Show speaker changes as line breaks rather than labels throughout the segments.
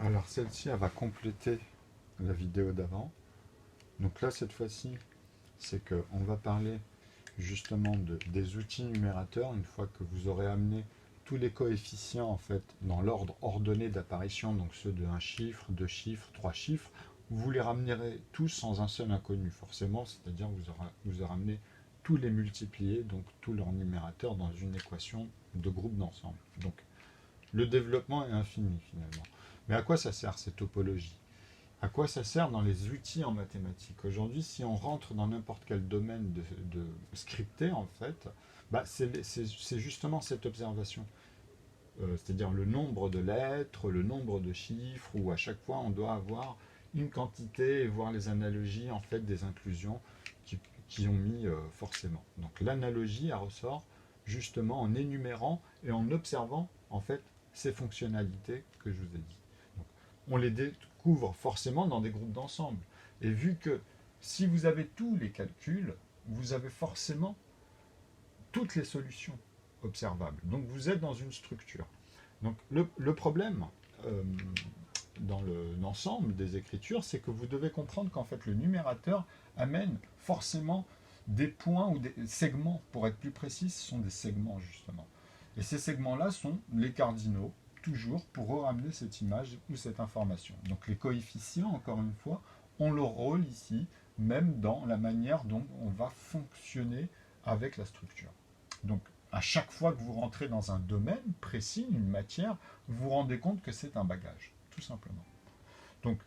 Alors celle-ci, elle va compléter la vidéo d'avant. Donc là, cette fois-ci, c'est qu'on va parler justement des outils numérateurs. Une fois que vous aurez amené tous les coefficients en fait dans l'ordre ordonné d'apparition, donc ceux de un chiffre, deux chiffres, trois chiffres, vous les ramenerez tous sans un seul inconnu, forcément, c'est-à-dire vous aurez amené tous les multipliés, donc tous leurs numérateurs dans une équation de groupe d'ensemble. Donc le développement est infini finalement. Mais à quoi ça sert ces topologies? À quoi ça sert dans les outils en mathématiques? Aujourd'hui, si on rentre dans n'importe quel domaine de scripté, en fait, bah c'est justement cette observation. C'est-à-dire le nombre de lettres, le nombre de chiffres, où à chaque fois on doit avoir une quantité et voir les analogies en fait des inclusions qui, qui ont mis forcément. Donc l'analogie, elle ressort justement en énumérant et en observant en fait ces fonctionnalités que je vous ai dit. Donc, on les découvre forcément dans des groupes d'ensemble. Et vu que si vous avez tous les calculs, vous avez forcément toutes les solutions observables. Donc vous êtes dans une structure. Donc le problème euh, dans l'ensemble des écritures, c'est que vous devez comprendre qu'en fait le numérateur amène forcément des points ou des segments, pour être plus précis, ce sont des segments justement. Et ces segments-là sont les cardinaux, toujours pour ramener cette image ou cette information. Donc les coefficients, encore une fois, ont leur rôle ici, même dans la manière dont on va fonctionner avec la structure. Donc à chaque fois que vous rentrez dans un domaine précis, une matière, vous vous rendez compte que c'est un bagage, tout simplement. Donc,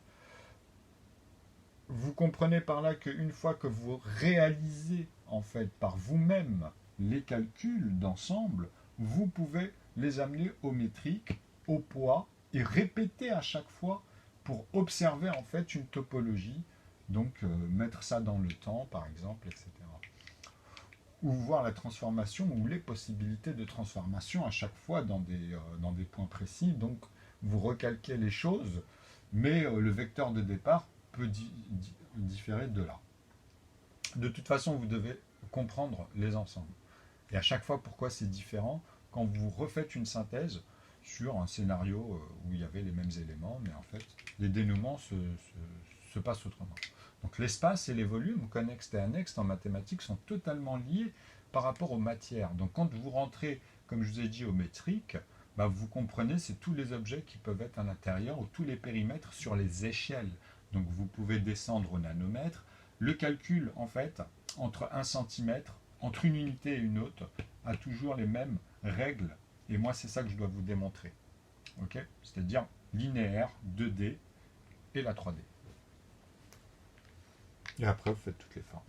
vous comprenez par là qu'une fois que vous réalisez en fait par vous-même les calculs d'ensemble, vous pouvez les amener au métrique, au poids et répéter à chaque fois pour observer en fait une topologie, donc mettre ça dans le temps par exemple, etc. Ou voir la transformation ou les possibilités de transformation à chaque fois dans des points précis. Donc vous recalquez les choses, mais le vecteur de départ peut différer de là. De toute façon, vous devez comprendre les ensembles. Et à chaque fois, pourquoi c'est différent quand vous refaites une synthèse sur un scénario où il y avait les mêmes éléments, mais en fait, les dénouements se passent autrement. Donc l'espace et les volumes, connexes et annexes en mathématiques, sont totalement liés par rapport aux matières. Donc quand vous rentrez, comme je vous ai dit, au métrique, bah, vous comprenez, c'est tous les objets qui peuvent être à l'intérieur ou tous les périmètres sur les échelles. Donc vous pouvez descendre au nanomètre. Le calcul, en fait, entre 1 centimètre, entre une unité et une autre, a toujours les mêmes règles. Et moi, c'est ça que je dois vous démontrer. Okay, c'est-à-dire linéaire, 2D et la 3D. Et après, vous faites toutes les formes.